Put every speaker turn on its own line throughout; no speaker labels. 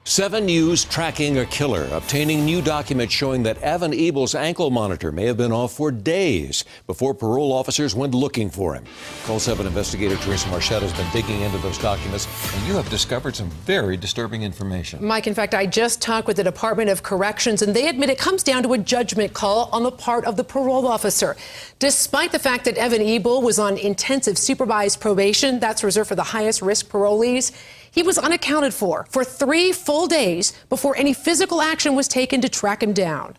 7 News tracking a killer, obtaining new documents showing that Evan Ebel's ankle monitor may have been off for days before parole officers went looking for him. Call 7 investigator Teresa Marchette has been digging into those documents, and you have discovered some very disturbing information.
Mike, in fact, I just talked with the Department of Corrections, and they admit it comes down to a judgment call on the part of the parole officer. Despite the fact that Evan Ebel was on intensive supervised probation, that's reserved for the highest risk parolees, he was unaccounted for 3 full days before any physical action was taken to track him down.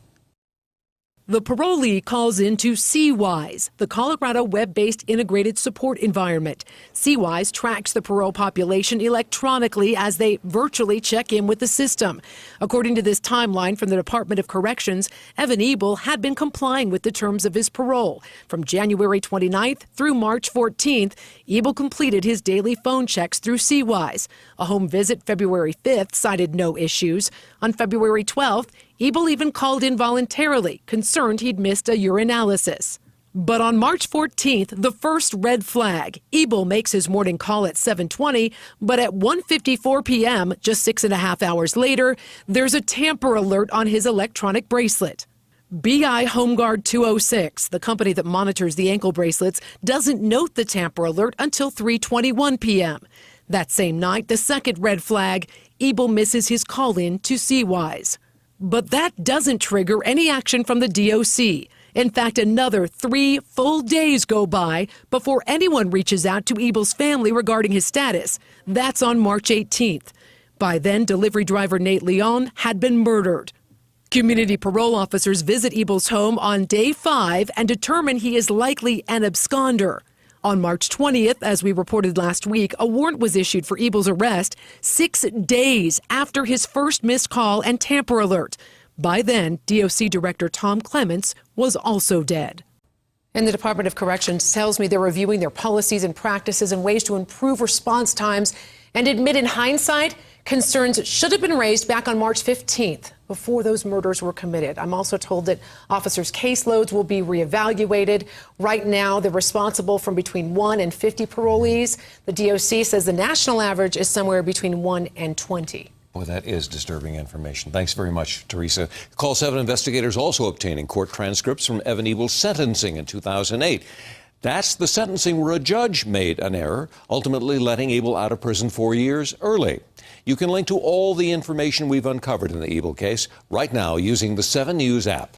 The parolee calls into CWISE, the Colorado web-based integrated support environment. CWISE tracks the parole population electronically as they virtually check in with the system. According to this timeline from the Department of Corrections, Evan Ebel had been complying with the terms of his parole. From January 29th through March 14th, Ebel completed his daily phone checks through CWISE. A home visit February 5th cited no issues. On February 12th, Ebel even called in voluntarily, concerned he'd missed a urinalysis. But on March 14th, the first red flag. Ebel makes his morning call at 7:20, but at 1:54 p.m., just 6.5 hours later, there's a tamper alert on his electronic bracelet. BI HomeGuard 206, the company that monitors the ankle bracelets, doesn't note the tamper alert until 3:21 p.m. That same night, the second red flag, Ebel misses his call-in to CWISE. But that doesn't trigger any action from the DOC. In fact, another 3 full days go by before anyone reaches out to Ebel's family regarding his status. That's on March 18th. By then, delivery driver Nate Leon had been murdered. Community parole officers visit Ebel's home on day 5 and determine he is likely an absconder. On March 20th, as we reported last week, a warrant was issued for Ebel's arrest 6 days after his first missed call and tamper alert. By then, DOC Director Tom Clements was also dead. And the Department of Corrections tells me they're reviewing their policies and practices and ways to improve response times and admit in hindsight concerns should have been raised back on March 15th before those murders were committed. I'm also told that officers' caseloads will be reevaluated. Right now, they're responsible for between 1 and 50 parolees. The DOC says the national average is somewhere between 1 and 20.
Boy, that is disturbing information. Thanks very much, Teresa. Call 7 investigators also obtaining court transcripts from Evan Ebel's sentencing in 2008. That's the sentencing where a judge made an error, ultimately letting Ebel out of prison 4 years early. You can link to all the information we've uncovered in the Ebel case right now using the 7 News app.